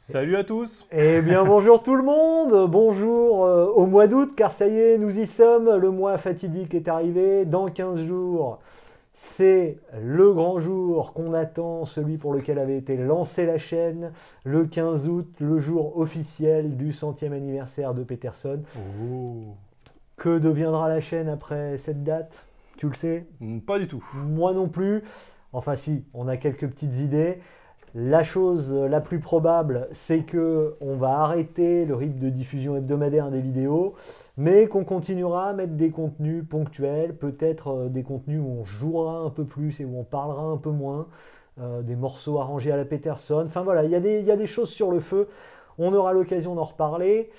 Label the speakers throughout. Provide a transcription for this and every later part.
Speaker 1: Salut à tous!
Speaker 2: Eh bien bonjour tout le monde, bonjour au mois d'août car ça y est, nous y sommes, le mois fatidique est arrivé, dans 15 jours c'est le grand jour qu'on attend, celui pour lequel avait été lancée la chaîne, le 15 août, le jour officiel du 100e anniversaire de Peterson.
Speaker 1: Oh.
Speaker 2: Que deviendra la chaîne après cette date? Tu le sais?
Speaker 1: Pas du tout.
Speaker 2: Moi non plus, enfin si, on a quelques petites idées. La chose la plus probable, c'est que on va arrêter le rythme de diffusion hebdomadaire des vidéos, mais qu'on continuera à mettre des contenus ponctuels, peut-être des contenus où on jouera un peu plus et où on parlera un peu moins, des morceaux arrangés à la Peterson. Enfin voilà, il y a des choses sur le feu. On aura l'occasion d'en reparler.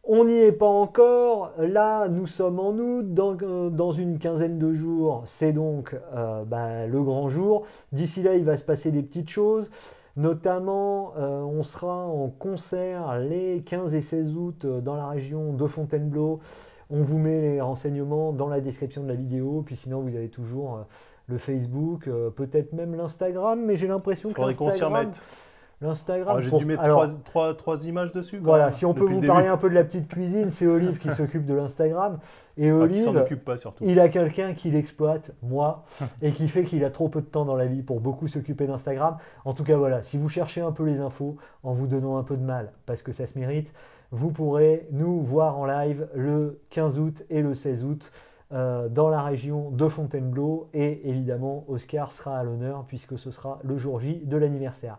Speaker 2: On n'y est pas encore. Là, nous sommes en août. Dans une quinzaine de jours, c'est donc le grand jour. D'ici là, il va se passer des petites choses. Notamment, on sera en concert les 15 et 16 août dans la région de Fontainebleau. On vous met les renseignements dans la description de la vidéo. Puis sinon, vous avez toujours le Facebook, peut-être même l'Instagram. Mais j'ai l'impression que
Speaker 1: Faudrait qu'on s'y remette.
Speaker 2: l'Instagram,
Speaker 1: J'ai dû mettre trois images dessus.
Speaker 2: Voilà, si on peut vous parler un peu de la petite cuisine, c'est Olive qui s'occupe de l'Instagram. Et
Speaker 1: Qui
Speaker 2: Olive,
Speaker 1: s'en occupe pas surtout.
Speaker 2: il a quelqu'un qui l'exploite, moi, et qui fait qu'il a trop peu de temps dans la vie pour beaucoup s'occuper d'Instagram. En tout cas, voilà, si vous cherchez un peu les infos, en vous donnant un peu de mal, parce que ça se mérite, vous pourrez nous voir en live le 15 août et le 16 août dans la région de Fontainebleau. Et évidemment, Oscar sera à l'honneur puisque ce sera le jour J de l'anniversaire.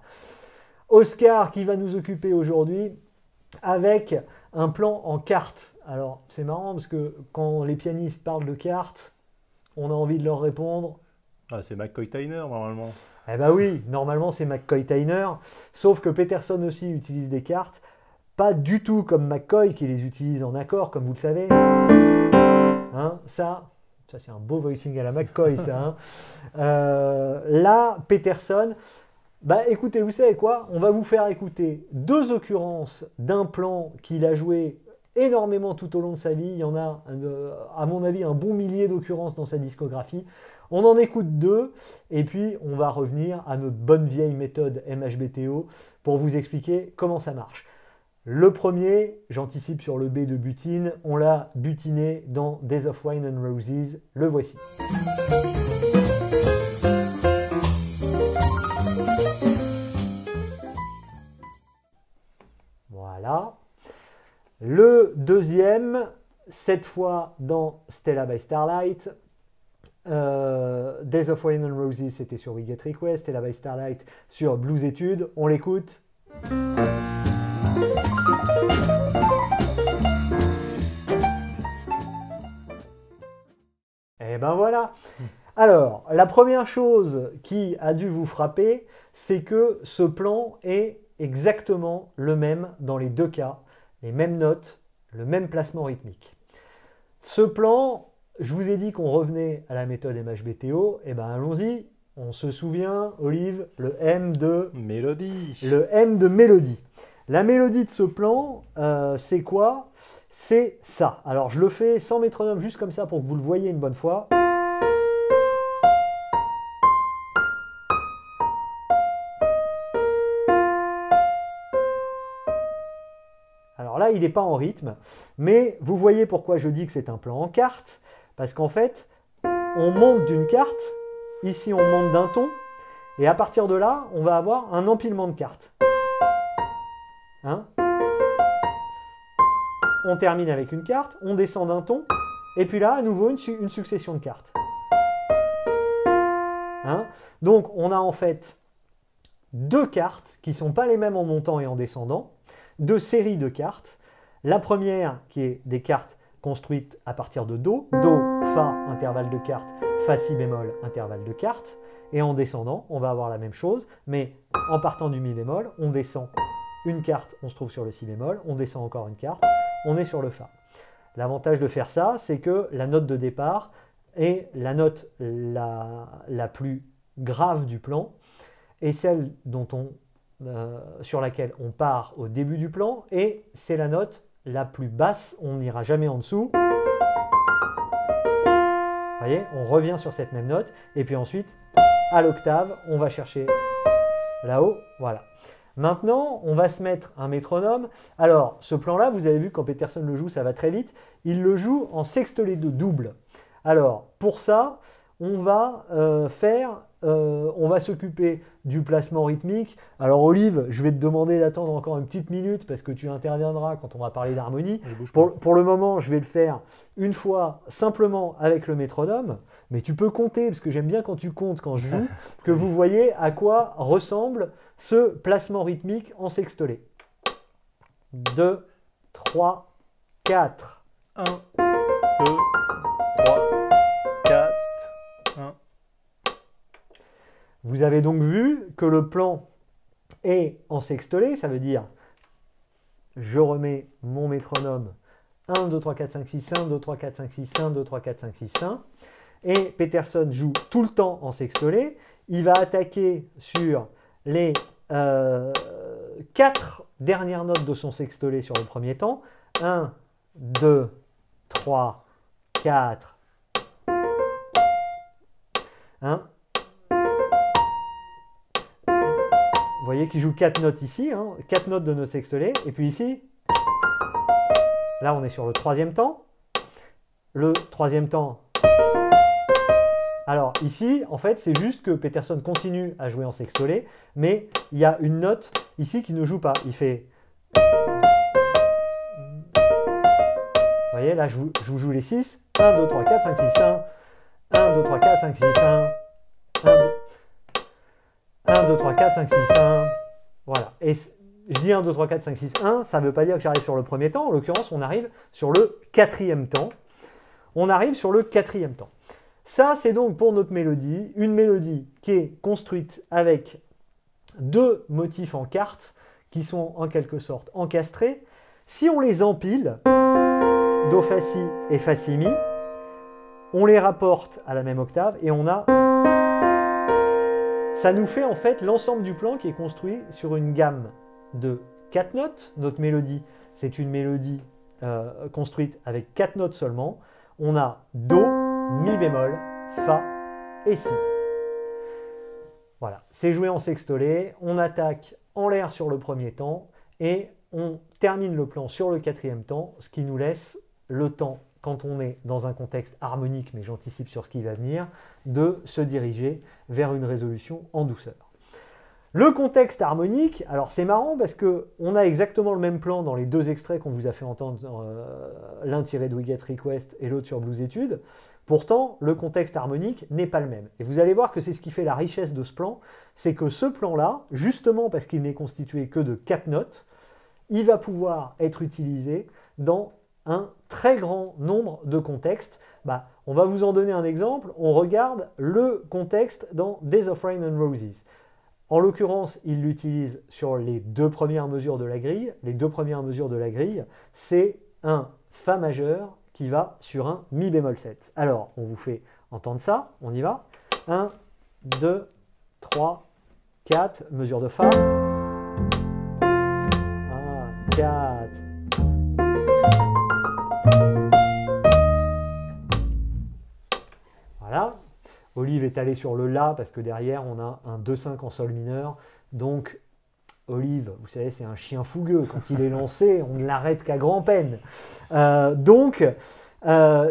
Speaker 2: Oscar qui va nous occuper aujourd'hui avec un plan en cartes. Alors c'est marrant parce que quand les pianistes parlent de cartes, on a envie de leur répondre.
Speaker 1: Ah, c'est McCoy Tyner normalement.
Speaker 2: Eh ben oui, normalement c'est McCoy Tyner, sauf que Peterson aussi utilise des cartes, pas du tout comme McCoy qui les utilise en accord, comme vous le savez. Hein, ça c'est un beau voicing à la McCoy ça. Là, Peterson... écoutez, vous savez quoi? On va vous faire écouter deux occurrences d'un plan qu'il a joué énormément tout au long de sa vie. Il y en a, à mon avis, un bon millier d'occurrences dans sa discographie. On en écoute deux, et puis on va revenir à notre bonne vieille méthode MHBTO pour vous expliquer comment ça marche. Le premier, j'anticipe sur le B de butine, on l'a butiné dans Days of Wine and Roses. Le voici. Voilà. Le deuxième, cette fois dans Stella by Starlight. Days of Wine and Roses, c'était sur We Get Request. Stella by Starlight sur Blues Etudes. On l'écoute. Et ben voilà. Alors, la première chose qui a dû vous frapper, c'est que ce plan est exactement le même dans les deux cas, les mêmes notes, le même placement rythmique. Ce plan, je vous ai dit qu'on revenait à la méthode MHBTO, et ben allons-y, on se souvient, Olive, le M de
Speaker 1: Mélodie.
Speaker 2: Le M de mélodie. La mélodie de ce plan, c'est quoi? C'est ça. Alors je le fais sans métronome, juste comme ça pour que vous le voyez une bonne fois. Alors là, il n'est pas en rythme, mais vous voyez pourquoi je dis que c'est un plan en quarte, parce qu'en fait, on monte d'une carte, ici on monte d'un ton, et à partir de là, on va avoir un empilement de cartes. Hein? On termine avec une carte, on descend d'un ton, et puis là, à nouveau, une succession de cartes. Hein? Donc, on a en fait deux cartes qui ne sont pas les mêmes en montant et en descendant, deux séries de cartes. La première qui est des cartes construites à partir de Do, Do, Fa, intervalle de cartes, Fa, Si bémol, intervalle de cartes. Et en descendant, on va avoir la même chose, mais en partant du Mi bémol, on descend une carte, on se trouve sur le Si bémol, on descend encore une carte, on est sur le Fa. L'avantage de faire ça, c'est que la note de départ est la note la plus grave du plan, et celle sur laquelle on part au début du plan, et c'est la note la plus basse, on n'ira jamais en dessous. Vous voyez, on revient sur cette même note, et puis ensuite, à l'octave, on va chercher là-haut, voilà. Maintenant, on va se mettre un métronome. Alors, ce plan-là, vous avez vu, quand Peterson le joue, ça va très vite. Il le joue en sextolé de double. Alors, pour ça, on va s'occuper du placement rythmique. Alors, Olive, je vais te demander d'attendre encore une petite minute parce que tu interviendras quand on va parler d'harmonie. Pour le moment, je vais le faire une fois simplement avec le métronome. Mais tu peux compter, parce que j'aime bien quand tu comptes, quand je joue, que vous voyez à quoi ressemble ce placement rythmique en sextolé. 2, 3, 4.
Speaker 1: 1, 2, 3, 4, 1.
Speaker 2: Vous avez donc vu que le plan est en sextolé, ça veut dire je remets mon métronome 1, 2, 3, 4, 5, 6, 1, 2, 3, 4, 5, 6, 1, 2, 3, 4, 5, 6, 1. Et Peterson joue tout le temps en sextolé. Il va attaquer sur les 4 dernières notes de son sextolé sur le premier temps. 1, 2, 3, 4. 1. Vous voyez qu'il joue 4 notes ici, 4 notes de notre sextolé. Et puis ici, là on est sur le troisième temps. Le troisième temps. Alors ici, en fait, c'est juste que Peterson continue à jouer en sextolé, mais il y a une note ici qui ne joue pas. Il fait... Vous voyez, là, je vous joue les 6. 1, 2, 3, 4, 5, 6, 1. 1, 2, 3, 4, 5, 6, 1. 1, 2, 3, 4, 5, 6, 1. Voilà. Et je dis 1, 2, 3, 4, 5, 6, 1. Ça ne veut pas dire que j'arrive sur le premier temps. En l'occurrence, on arrive sur le quatrième temps. On arrive sur le quatrième temps. Ça, c'est donc pour notre mélodie, une mélodie qui est construite avec 2 motifs en quarte qui sont en quelque sorte encastrés. Si on les empile, Do, Fa, Si et Fa, Si, Mi, on les rapporte à la même octave et on a... Ça nous fait en fait l'ensemble du plan qui est construit sur une gamme de 4 notes. Notre mélodie, c'est une mélodie construite avec 4 notes seulement. On a Do, Mi bémol, Fa et Si. Voilà, c'est joué en sextolé, on attaque en l'air sur le premier temps et on termine le plan sur le quatrième temps, ce qui nous laisse le temps, quand on est dans un contexte harmonique, mais j'anticipe sur ce qui va venir, de se diriger vers une résolution en douceur. Le contexte harmonique, alors c'est marrant parce qu'on a exactement le même plan dans les 2 extraits qu'on vous a fait entendre, l'un tiré de We Get Request et l'autre sur Blues Etudes. Pourtant, le contexte harmonique n'est pas le même. Et vous allez voir que c'est ce qui fait la richesse de ce plan, c'est que ce plan-là, justement parce qu'il n'est constitué que de 4 notes, il va pouvoir être utilisé dans un très grand nombre de contextes. On va vous en donner un exemple. On regarde le contexte dans Days of Rain and Roses. En l'occurrence, il l'utilise sur les 2 premières mesures de la grille. Les 2 premières mesures de la grille, c'est un Fa majeur qui va sur un Mi bémol 7. Alors, on vous fait entendre ça, on y va. 1, 2, 3, 4, mesure de Fa. 1, 4. Voilà. Olive est allée sur le La parce que derrière, on a un 2-5 en Sol mineur. Donc, Olive, vous savez, c'est un chien fougueux. Quand il est lancé, on ne l'arrête qu'à grand-peine.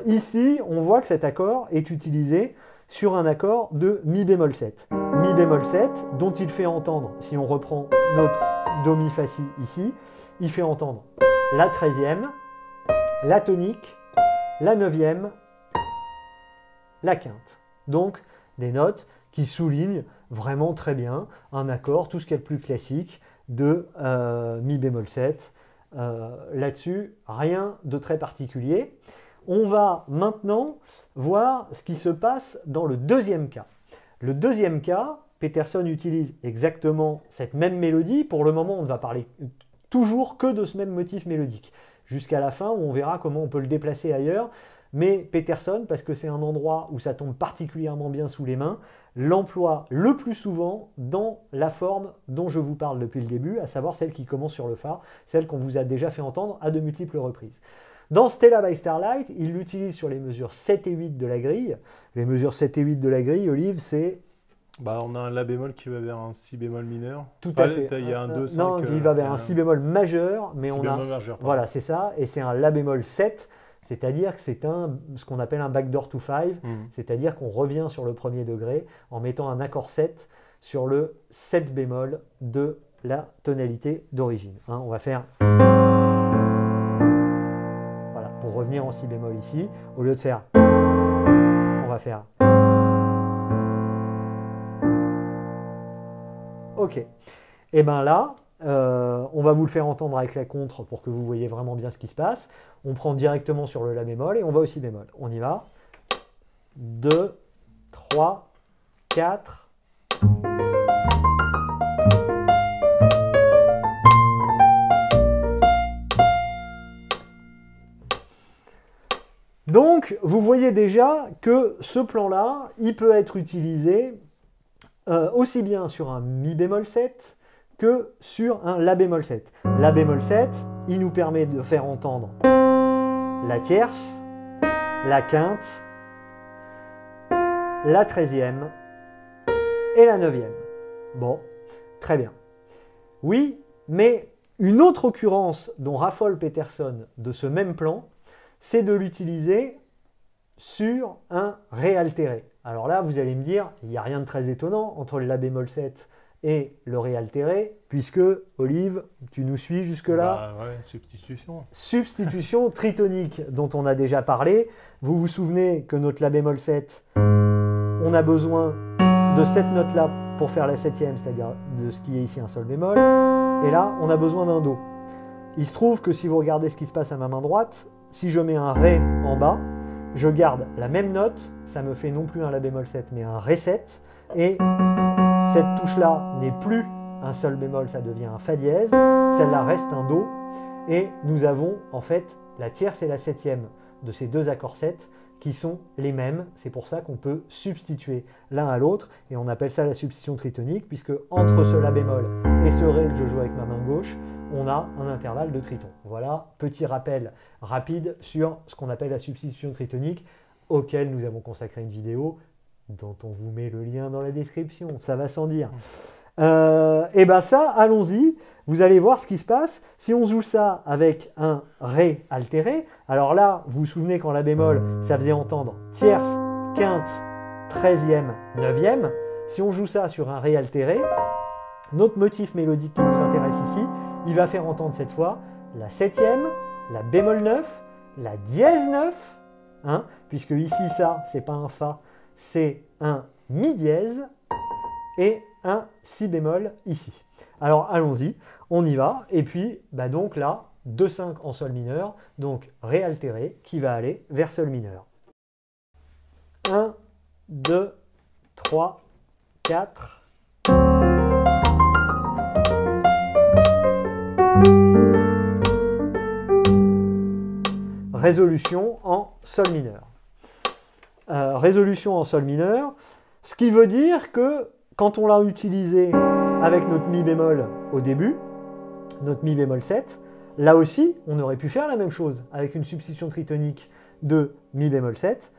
Speaker 2: Ici, on voit que cet accord est utilisé sur un accord de Mi bémol 7. Mi bémol 7, dont il fait entendre, si on reprend notre Do, Mi, Fa, Si ici, il fait entendre la 13e, la tonique, la 9e, la quinte. Donc, des notes qui soulignent vraiment très bien un accord, tout ce qui est le plus classique, de Mi bémol 7. Là-dessus, rien de très particulier. On va maintenant voir ce qui se passe dans le deuxième cas. Le deuxième cas, Peterson utilise exactement cette même mélodie. Pour le moment, on ne va parler toujours que de ce même motif mélodique. Jusqu'à la fin, où on verra comment on peut le déplacer ailleurs. Mais Peterson, parce que c'est un endroit où ça tombe particulièrement bien sous les mains, l'emploie le plus souvent dans la forme dont je vous parle depuis le début, à savoir celle qui commence sur le Fa, celle qu'on vous a déjà fait entendre à de multiples reprises. Dans Stella by Starlight, il l'utilise sur les mesures 7 et 8 de la grille. Les mesures 7 et 8 de la grille, Olive, c'est
Speaker 1: Bah, on a un La bémol qui va vers un Si bémol mineur.
Speaker 2: Tout à fait.
Speaker 1: Il y a un 2, 5.
Speaker 2: Non, il va vers un Si bémol majeur, mais
Speaker 1: Si
Speaker 2: on a...
Speaker 1: bémol majeur. pardon.
Speaker 2: Voilà, c'est ça, et c'est un La bémol 7, c'est-à-dire que c'est ce qu'on appelle un backdoor to 5,
Speaker 1: Mhm.
Speaker 2: c'est-à-dire qu'on revient sur le premier degré en mettant un accord 7 sur le 7 bémol de la tonalité d'origine. Hein, on va faire... Voilà, pour revenir en Si bémol ici, au lieu de faire... On va faire... Ok. Et bien là, on va vous le faire entendre avec la contre pour que vous voyez vraiment bien ce qui se passe. On prend directement sur le La bémol et on va au Si bémol. On y va. 2, 3, 4. Donc, vous voyez déjà que ce plan-là, il peut être utilisé aussi bien sur un Mi bémol 7 que sur un La bémol 7. La bémol 7, il nous permet de faire entendre la tierce, la quinte, la 13e et la 9e. Bon, très bien. Oui, mais une autre occurrence dont raffole Peterson de ce même plan, c'est de l'utiliser sur un Ré altéré. Alors là, vous allez me dire, il n'y a rien de très étonnant entre le La bémol 7 et le Ré altéré, puisque, Olive, tu nous suis jusque-là.
Speaker 1: Bah, ouais, substitution.
Speaker 2: Substitution tritonique dont on a déjà parlé. Vous vous souvenez que notre La bémol 7, on a besoin de cette note-là pour faire la 7e, c'est-à-dire de ce qui est ici un Sol bémol. Et là, on a besoin d'un Do. Il se trouve que si vous regardez ce qui se passe à ma main droite, si je mets un Ré en bas, je garde la même note, ça me fait non plus un La bémol 7, mais un Ré 7. Et cette touche-là n'est plus un Sol bémol, ça devient un Fa dièse. Celle-là reste un Do. Et nous avons en fait la tierce et la 7e de ces deux accords 7 qui sont les mêmes. C'est pour ça qu'on peut substituer l'un à l'autre. Et on appelle ça la substitution tritonique, puisque entre ce La bémol et ce Ré que je joue avec ma main gauche, on a un intervalle de triton. Voilà, petit rappel rapide sur ce qu'on appelle la substitution tritonique, auquel nous avons consacré une vidéo dont on vous met le lien dans la description, ça va sans dire. Et bien ça, allons-y, vous allez voir ce qui se passe. Si on joue ça avec un Ré altéré, alors là, vous vous souvenez qu'en La bémol, ça faisait entendre tierce, quinte, 13e, 9e. Si on joue ça sur un Ré altéré, notre motif mélodique qui nous intéresse ici, il va faire entendre cette fois la 7e, la bémol 9, la dièse 9, hein, puisque ici ça, c'est pas un Fa, c'est un Mi dièse et un Si bémol ici. Alors allons-y, on y va, et puis bah donc là, 2-5 en Sol mineur, donc Ré altéré qui va aller vers Sol mineur. 1, 2, 3, 4... Résolution en Sol mineur. Résolution en Sol mineur, ce qui veut dire que quand on l'a utilisé avec notre Mi bémol au début, notre Mi bémol 7, là aussi, on aurait pu faire la même chose avec une substitution tritonique de Mi bémol 7.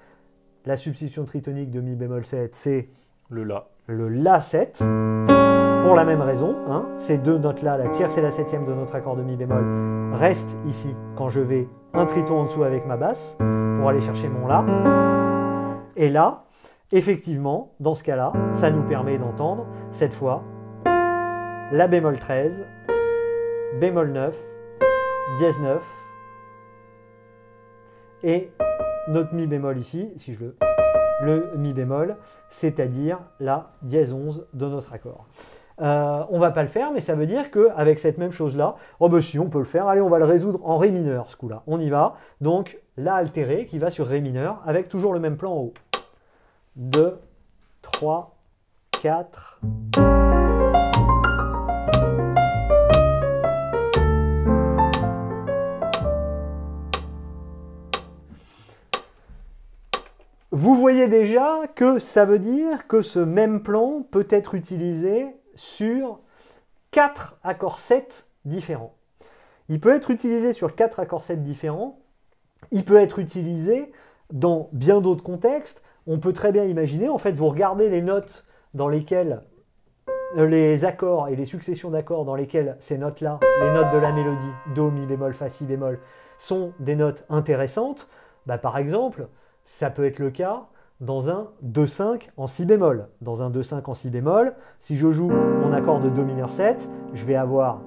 Speaker 2: La substitution tritonique de Mi bémol 7, c'est
Speaker 1: Le La.
Speaker 2: le La 7, pour la même raison. Hein, ces deux notes-là, la tierce et la 7e de notre accord de Mi bémol, restent ici quand je vais un triton en dessous avec ma basse pour aller chercher mon La. Et là, effectivement, dans ce cas-là, ça nous permet d'entendre, cette fois, La bémol 13, bémol 9, dièse 9, et notre Mi bémol ici, si je le Mi bémol, c'est-à-dire la dièse 11 de notre accord. On va pas le faire, mais ça veut dire qu'avec cette même chose-là, oh ben si, on peut le faire, allez, on va le résoudre en Ré mineur, ce coup-là. On y va, donc La altéré qui va sur Ré mineur, avec toujours le même plan en haut. 2, 3, 4... Vous voyez déjà que ça veut dire que ce même plan peut être utilisé sur 4 accords 7 différents. Il peut être utilisé sur 4 accords 7 différents. Il peut être utilisé dans bien d'autres contextes. On peut très bien imaginer, en fait, vous regardez les notes dans lesquelles les accords et les successions d'accords dans lesquelles ces notes-là, les notes de la mélodie, Do, Mi bémol, Fa, Si bémol, sont des notes intéressantes, bah, par exemple, ça peut être le cas dans un 2-5 en Si bémol. Dans un 2-5 en Si bémol, si je joue mon accord de Do mineur 7, je vais avoir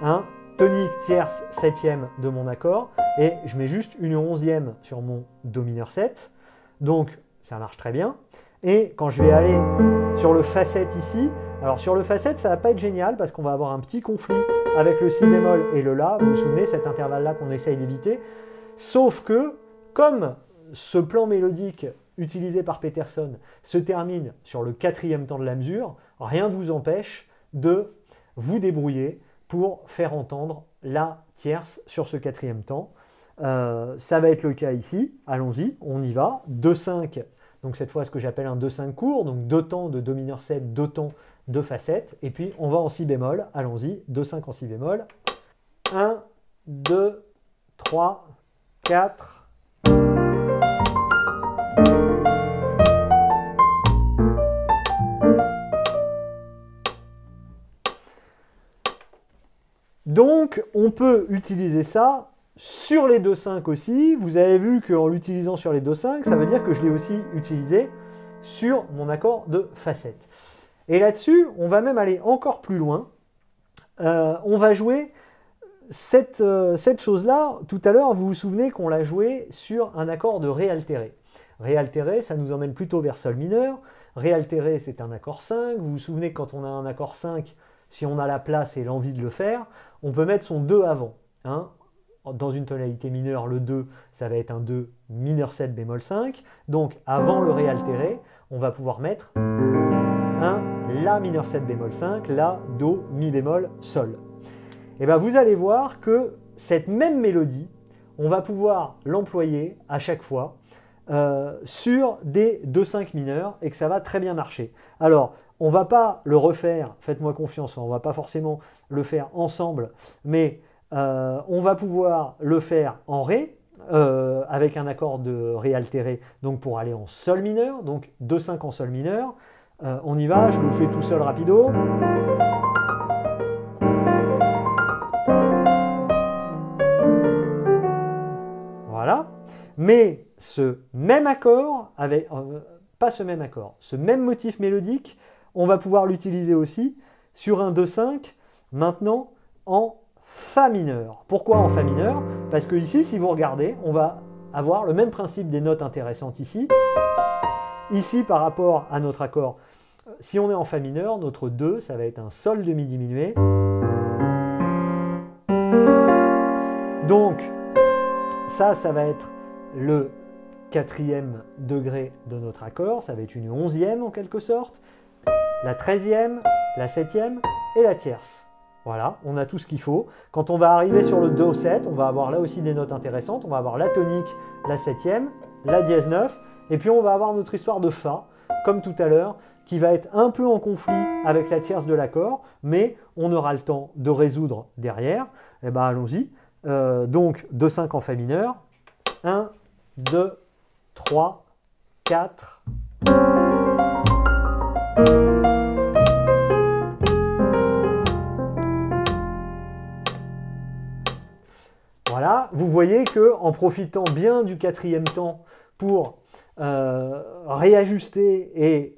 Speaker 2: un tonique tierce septième de mon accord et je mets juste une onzième sur mon Do mineur 7. Donc ça marche très bien. Et quand je vais aller sur le Fa 7 ici, alors sur le Fa 7 ça va pas être génial parce qu'on va avoir un petit conflit avec le Si bémol et le La. Vous vous souvenez cet intervalle-là qu'on essaye d'éviter. Sauf que comme ce plan mélodique utilisé par Peterson se termine sur le quatrième temps de la mesure, rien ne vous empêche de vous débrouiller pour faire entendre la tierce sur ce quatrième temps. Ça va être le cas ici. Allons-y, on y va. 2-5, donc cette fois ce que j'appelle un 2-5 court, donc 2 temps de Do mineur 7, 2 temps de Fa 7, et puis on va en Si bémol. Allons-y, 2-5 en Si bémol. 1, 2, 3, 4... Donc, on peut utiliser ça sur les 2-5 aussi. Vous avez vu qu'en l'utilisant sur les 2-5, ça veut dire que je l'ai aussi utilisé sur mon accord de Fa 7. Et là-dessus, on va même aller encore plus loin. On va jouer cette chose-là. Tout à l'heure, vous vous souvenez qu'on l'a joué sur un accord de Ré altéré. Ré altéré, ça nous emmène plutôt vers Sol mineur. Ré altéré, c'est un accord 5. Vous vous souvenez que quand on a un accord 5, si on a la place et l'envie de le faire, on peut mettre son 2 avant. Hein. Dans une tonalité mineure, le 2, ça va être un 2 mineur 7 bémol 5. Donc, avant le Ré altéré, on va pouvoir mettre un La mineur 7 bémol 5, La, Do, Mi bémol, Sol. Et bien, vous allez voir que cette même mélodie, on va pouvoir l'employer à chaque fois sur des 2-5 mineurs et que ça va très bien marcher. Alors, on ne va pas le refaire, faites-moi confiance, on ne va pas forcément le faire ensemble, mais on va pouvoir le faire en Ré, avec un accord de Ré altéré, donc pour aller en Sol mineur, donc 2-5 en Sol mineur. On y va, je le fais tout seul rapido. Voilà. Mais ce même accord, pas ce même accord, ce même motif mélodique, on va pouvoir l'utiliser aussi sur un 2-5, maintenant en Fa mineur. Pourquoi en Fa mineur? Parce que ici, si vous regardez, on va avoir le même principe des notes intéressantes ici. Ici, par rapport à notre accord, si on est en Fa mineur, notre 2, ça va être un Sol demi diminué. Donc, ça va être le quatrième degré de notre accord, ça va être une onzième en quelque sorte, la 13e, la 7e et la tierce. Voilà, on a tout ce qu'il faut. Quand on va arriver sur le Do 7, on va avoir là aussi des notes intéressantes. On va avoir la tonique, la 7e, la dièse 9, et puis on va avoir notre histoire de Fa, comme tout à l'heure, qui va être un peu en conflit avec la tierce de l'accord, mais on aura le temps de résoudre derrière. Et bien allons-y. Donc 2-5 en Fa mineur. 1, 2, 3, 4. Voilà, vous voyez que en profitant bien du quatrième temps pour réajuster et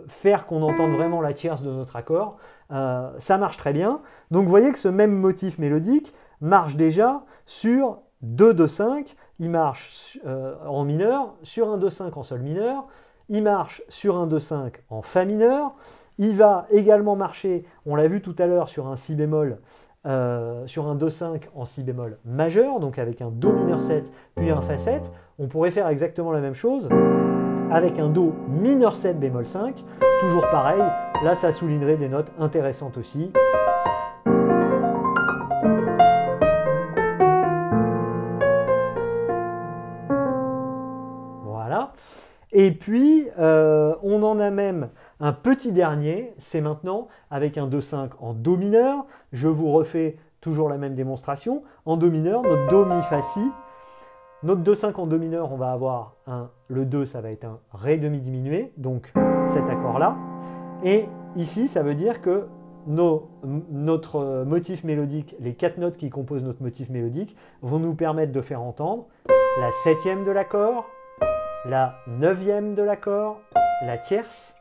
Speaker 2: faire qu'on entende vraiment la tierce de notre accord, ça marche très bien. Donc vous voyez que ce même motif mélodique marche déjà sur 2-2-5, il marche en mineur, sur un 2-5 en Sol mineur, il marche sur un 2-5 en Fa mineur, il va également marcher, on l'a vu tout à l'heure, sur un Si bémol, sur un 2-5 en Si bémol majeur, donc avec un Do mineur 7 puis un Fa 7. On pourrait faire exactement la même chose avec un Do mineur 7 bémol 5, toujours pareil, là ça soulignerait des notes intéressantes aussi. Voilà. Et puis, on en a même un petit dernier, c'est maintenant avec un 2-5 en Do mineur. Je vous refais toujours la même démonstration. En Do mineur, notre Do, Mi, Fa, Si. Notre 2-5 en do mineur, on va avoir le 2, ça va être un Ré demi diminué, donc cet accord-là. Et ici, ça veut dire que notre motif mélodique, les 4 notes qui composent notre motif mélodique, vont nous permettre de faire entendre la 7e de l'accord, la 9e de l'accord, la tierce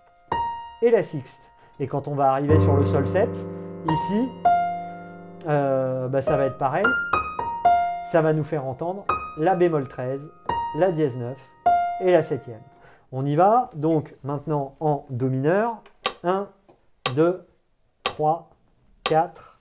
Speaker 2: et la sixte. Et quand on va arriver sur le sol 7, ici, ça va être pareil. Ça va nous faire entendre la bémol 13, la dièse 9 et la 7e. On y va, donc maintenant en do mineur. 1, 2, 3, 4.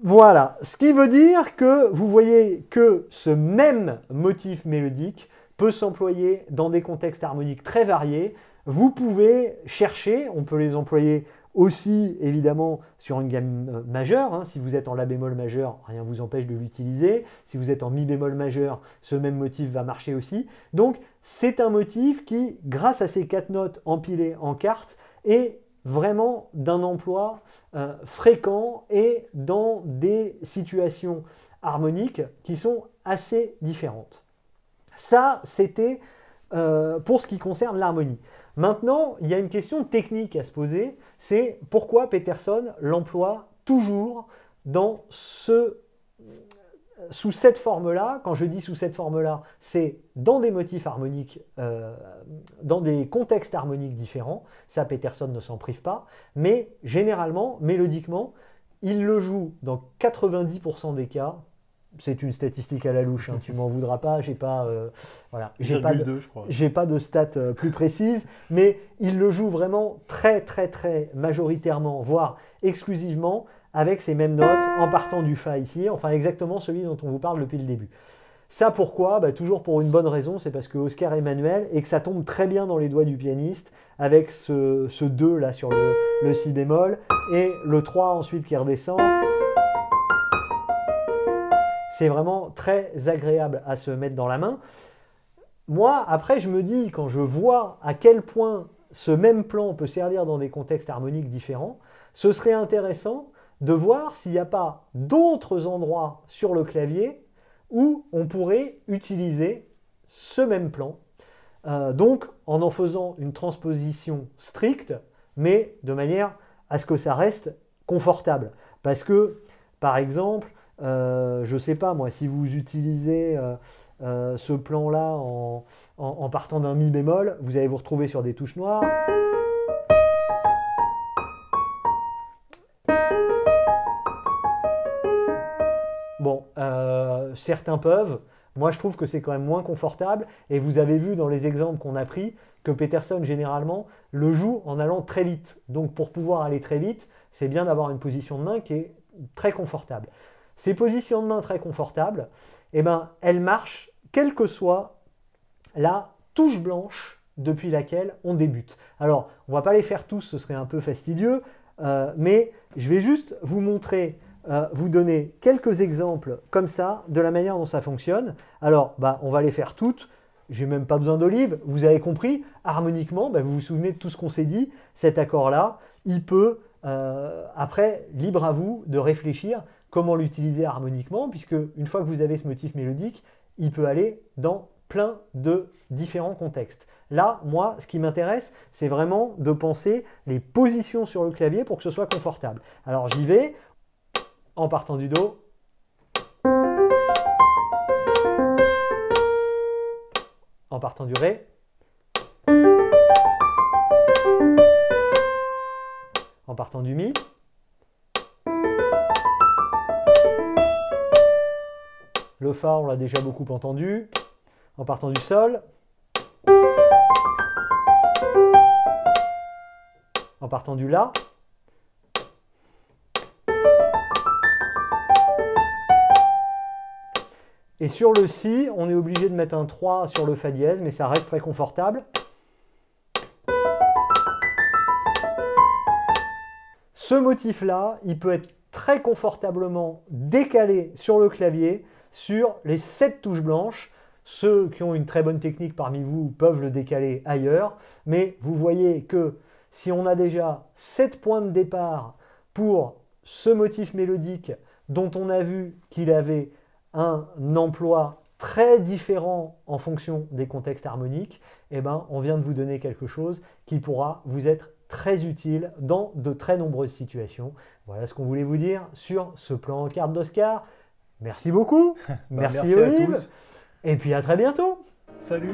Speaker 2: Voilà, ce qui veut dire que vous voyez que ce même motif mélodique peut s'employer dans des contextes harmoniques très variés. Vous pouvez chercher, on peut les employer aussi évidemment sur une gamme majeure, hein. Si vous êtes en La bémol majeur, rien ne vous empêche de l'utiliser. Si vous êtes en Mi bémol majeur, ce même motif va marcher aussi. Donc c'est un motif qui, grâce à ces 4 notes empilées en quarte, est vraiment d'un emploi fréquent et dans des situations harmoniques qui sont assez différentes. Ça, c'était pour ce qui concerne l'harmonie. Maintenant, il y a une question technique à se poser, c'est pourquoi Peterson l'emploie toujours sous cette forme-là. Quand je dis sous cette forme-là, c'est dans des motifs harmoniques, dans des contextes harmoniques différents. Ça, Peterson ne s'en prive pas, mais généralement, mélodiquement, il le joue dans 90% des cas. C'est une statistique à la louche, hein, tu m'en voudras pas, j'ai pas de stats plus précises, mais il le joue vraiment très majoritairement, voire exclusivement, avec ces mêmes notes, en partant du Fa ici, enfin exactement celui dont on vous parle depuis le début. Ça pourquoi? Toujours pour une bonne raison, c'est parce que Oscar Emmanuel, et que ça tombe très bien dans les doigts du pianiste, avec ce 2 là sur le Si bémol, et le 3 ensuite qui redescend. C'est vraiment très agréable à se mettre dans la main. Moi, après, je me dis, quand je vois à quel point ce même plan peut servir dans des contextes harmoniques différents, ce serait intéressant de voir s'il n'y a pas d'autres endroits sur le clavier où on pourrait utiliser ce même plan. Donc, en faisant une transposition stricte, mais de manière à ce que ça reste confortable. Parce que, par exemple, je ne sais pas moi, si vous utilisez ce plan-là en partant d'un Mi bémol, vous allez vous retrouver sur des touches noires. Bon, certains peuvent. Moi, je trouve que c'est quand même moins confortable. Et vous avez vu dans les exemples qu'on a pris que Peterson, généralement, le joue en allant très vite. Donc, pour pouvoir aller très vite, c'est bien d'avoir une position de main qui est très confortable. Ces positions de main très confortables, elles marchent quelle que soit la touche blanche depuis laquelle on débute. Alors, on ne va pas les faire tous, ce serait un peu fastidieux, mais je vais juste vous montrer, vous donner quelques exemples comme ça, de la manière dont ça fonctionne. Alors, on va les faire toutes. J'ai même pas besoin d'olive. Vous avez compris, harmoniquement, vous vous souvenez de tout ce qu'on s'est dit, cet accord-là, il peut, après, libre à vous de réfléchir comment l'utiliser harmoniquement, puisque une fois que vous avez ce motif mélodique, il peut aller dans plein de différents contextes. Là, moi, ce qui m'intéresse, c'est vraiment de penser les positions sur le clavier pour que ce soit confortable. Alors j'y vais, en partant du Do. En partant du Ré. En partant du Mi. Le Fa, on l'a déjà beaucoup entendu. En partant du Sol. En partant du La. Et sur le Si, on est obligé de mettre un 3 sur le Fa dièse, mais ça reste très confortable. Ce motif-là, il peut être très confortablement décalé sur le clavier sur les 7 touches blanches. Ceux qui ont une très bonne technique parmi vous peuvent le décaler ailleurs, mais vous voyez que si on a déjà 7 points de départ pour ce motif mélodique dont on a vu qu'il avait un emploi très différent en fonction des contextes harmoniques, eh ben, on vient de vous donner quelque chose qui pourra vous être très utile dans de très nombreuses situations. Voilà ce qu'on voulait vous dire sur ce plan en carte d'Oscar. Merci beaucoup. Merci
Speaker 1: à
Speaker 2: Olive.
Speaker 1: tous.
Speaker 2: Et puis à très bientôt.
Speaker 1: Salut.